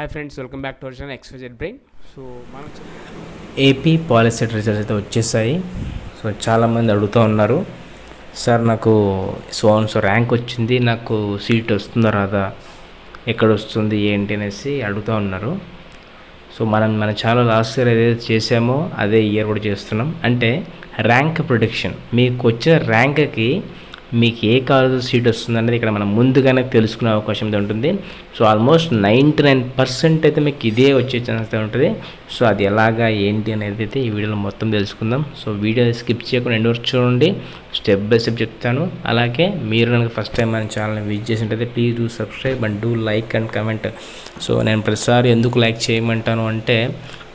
Hi friends, welcome back to our channel XYZ brain. So మనం AP POLYCET results అయితే వచ్చేసాయి. So చాలామంది అడుగుతూ ఉన్నారు, సార్ నాకు సో ర్యాంక్ వచ్చింది, నాకు సీట్ వస్తుందా రాదా, ఎక్కడ వస్తుంది ఏంటి అనేసి అడుగుతూ ఉన్నారు. సో మన ఛానల్ లాస్ట్ ఇయర్ ఏదైతే చేసామో అదే ఇయర్ కూడా చేస్తున్నాం. అంటే ర్యాంక్ ప్రొడిక్షన్, మీకు వచ్చిన ర్యాంక్కి మీకు ఏ కాలేజ్ సీట్ వస్తుంది అనేది ఇక్కడ మనం ముందుగానే తెలుసుకునే అవకాశం అయితే ఉంటుంది. సో ఆల్మోస్ట్ 99% అయితే మీకు ఇదే వచ్చే ఛాన్స్ అయితే ఉంటుంది. సో అది ఎలాగా ఏంటి అనేది అయితే ఈ వీడియోలో మొత్తం తెలుసుకుందాం. సో వీడియో స్కిప్ చేయకుండా ఎండ్ వరకు చూడండి, స్టెప్ బై స్టెప్ చెప్తాను. అలాగే మీరు కనుక ఫస్ట్ టైం మన ఛానల్ని విజిట్ చేసినట్టయితే please do subscribe and do like and comment. So నేను ప్రతిసారి ఎందుకు లైక్ చేయమంటాను అంటే,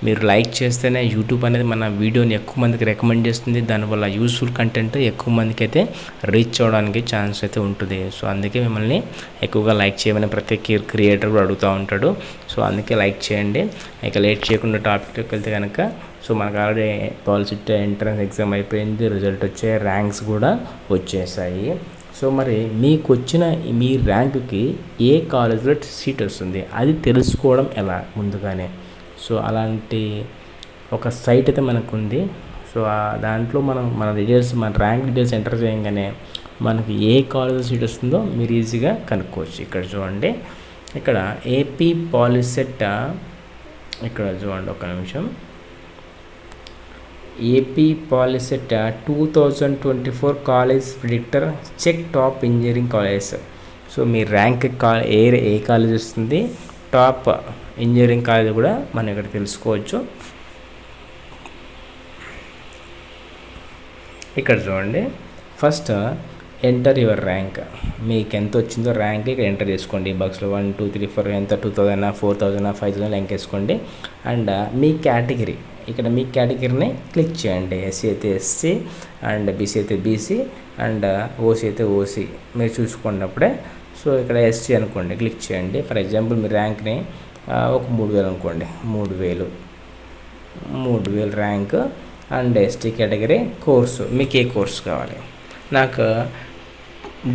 మీరు లైక్ చేస్తేనే యూట్యూబ్ అనేది మన వీడియోని ఎక్కువ మందికి రికమెండ్ చేస్తుంది. దానివల్ల యూస్ఫుల్ కంటెంట్ ఎక్కువ మందికి అయితే రీచ్ అవ్వడానికి ఛాన్స్ అయితే ఉంటుంది. సో అందుకే మిమ్మల్ని ఎక్కువగా లైక్ చేయమని ప్రతి క్రియేటర్ కూడా అడుగుతూ ఉంటాడు. సో అందుకే లైక్ చేయండి. ఇక లేట్ చేయకుండా టాపిక్లోకి వెళ్తే కనుక, సో మనకు ఆల్రెడీ పాలిసెట్ ఎంట్రన్స్ ఎగ్జామ్ అయిపోయింది, రిజల్ట్ వచ్చే ర్యాంక్స్ కూడా వచ్చేసాయి. సో మరి మీకు వచ్చిన మీ ర్యాంకుకి ఏ కాలేజ్లో సీట్ వస్తుంది అది తెలుసుకోవడం ఎలా ముందుగానే. సో అలాంటి ఒక సైట్ అయితే మనకు ఉంది. సో దాంట్లో మన డీటెయిల్స్, మన ర్యాంక్ డీటెయిల్స్ ఎంటర్ చేయగానే మనకి ఏ కాలేజ్ సీట్ వస్తుందో మీరు ఈజీగా కనుక్కోవచ్చు. ఇక్కడ చూడండి, ఇక్కడ ఏపీ పాలిసెట్, ఇక్కడ చూడండి ఒక నిమిషం, AP POLYCET 2024 college predictor, check top engineering college. So మీ ర్యాంక్ ఏ కాలేజ్ వస్తుంది, టాప్ ఇంజనీరింగ్ కాలేజ్ కూడా మనం ఇక్కడ తెలుసుకోవచ్చు. ఇక్కడ చూడండి, ఫస్ట్ ఎంటర్ యువర్ ర్యాంక్, మీకు ఎంత వచ్చిందో ర్యాంక్ ఇక్కడ ఎంటర్ చేసుకోండి. బాక్స్లో 1 2 3 4 ఎంత 2000 4000 5000 ర్యాంక్ వేసుకోండి. అండ్ మీ కేటగిరీ, ఇక్కడ మీ కేటగిరీని క్లిక్ చేయండి. ఎస్సీ అయితే ఎస్సీ, అండ్ బీసీ అయితే బీసీ, అండ్ ఓసీ అయితే ఓసీ మీరు చూసుకున్నప్పుడే. సో ఇక్కడ ఎస్సీ అనుకోండి, క్లిక్ చేయండి. ఫర్ ఎగ్జాంపుల్ మీ ర్యాంక్ని ఒక 3000 అనుకోండి, 3000 rank. And ST category course, మీకు ఏ కోర్సు కావాలి, నాకు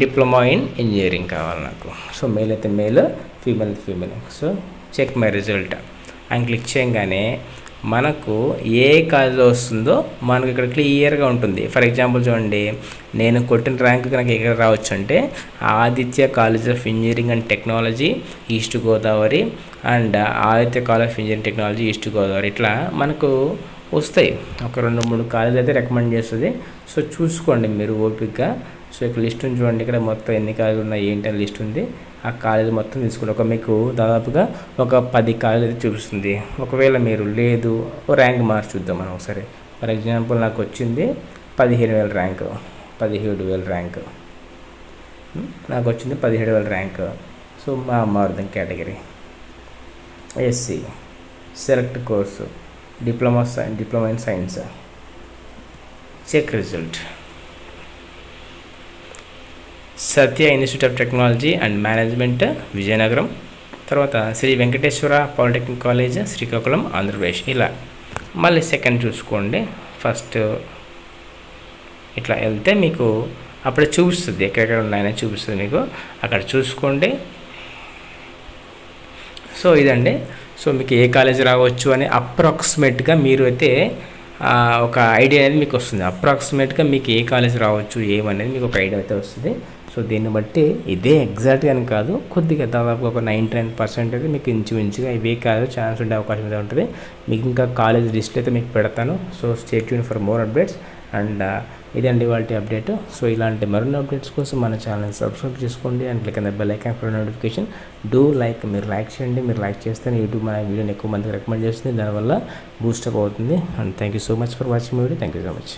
డిప్లొమా ఇన్ ఇంజనీరింగ్ కావాలి నాకు. సో మేల్ అయితే మేల్, ఫీమేల్ అయితే female. So check my result అని క్లిక్ చేయగానే మనకు ఏ కాలేజ్లో వస్తుందో మనకు ఇక్కడ క్లియర్గా ఉంటుంది. ఫర్ ఎగ్జాంపుల్ చూడండి, నేను కొట్టిన ర్యాంక్ నాకు ఎక్కడ రావచ్చు అంటే Aditya college of engineering and technology east Godavari, and Aditya college of engineering technology east Godavari, ఇట్లా మనకు వస్తాయి. ఒక 2-3 కాలేజ్ అయితే రికమెండ్ చేస్తుంది. సో చూసుకోండి మీరు ఓపికగా. సో ఇక్కడ లిస్ట్ ఉంది చూడండి, ఇక్కడ మొత్తం ఎన్ని కాలేజీలు ఉన్నాయి ఏంటి అని లిస్ట్ ఉంది. ఆ కాలేజ్ మొత్తం తీసుకోండి. మీకు దాదాపుగా ఒక 10 కాలేజ్ అయితే చూపిస్తుంది. ఒకవేళ మీరు లేదు ర్యాంక్ మార్చి చూద్దాం మనం ఒకసారి. ఫర్ ఎగ్జాంపుల్ నాకు వచ్చింది 17000 ర్యాంక్, 17000 ర్యాంక్ నాకు వచ్చింది, 17000 ర్యాంక్. సో మా మారుదాం category SC, select course diploma in science, check result. Satya institute of technology and management Vizianagaram, తర్వాత శ్రీ వెంకటేశ్వర పాలిటెక్నిక్ కాలేజ్ శ్రీకాకుళం ఆంధ్రప్రదేశ్. ఇలా మళ్ళీ సెకండ్ చూసుకోండి. ఫస్ట్ ఇట్లా వెళ్తే మీకు అప్పుడే చూపిస్తుంది, ఎక్కడెక్కడ ఉన్నాయని చూపిస్తుంది మీకు, అక్కడ చూసుకోండి. సో ఇదండి. సో మీకు ఏ కాలేజ్ రావచ్చు అని అప్రాక్సిమేట్గా మీరు అయితే ఒక ఐడియా అనేది మీకు వస్తుంది. అప్రాక్సిమేట్గా మీకు ఏ కాలేజ్ రావచ్చు ఏమనేది మీకు ఒక ఐడియా అయితే వస్తుంది. సో దీన్ని బట్టి ఇదే ఎగ్జాక్ట్గా అని కాదు, కొద్దిగా దాదాపు ఒక 99% అయితే మీకు ఇంచుమించుగా ఇవే కాలేజ్ ఛాన్స్ ఉండే అవకాశం అయితే ఉంటుంది. మీకు ఇంకా కాలేజ్ లిస్ట్ అయితే మీకు పెడతాను. So stay tune for more updates. And ఇదండి వాటి అప్డేట్. సో ఇలాంటి మరిన్ని అప్డేట్స్ కోసం మన ఛానల్ని సబ్స్క్రైబ్ చేసుకోండి and click on the bell icon for notification. Do like, మీరు లైక్ చేయండి. మీరు లైక్ చేస్తేనే యూట్యూబ్ మన వీడియోని ఎక్కువ మందికి రికమెండ్ చేస్తుంది, దానివల్ల బూస్టప్ అవుతుంది. And thank you so much for watching my video. Thank you so much.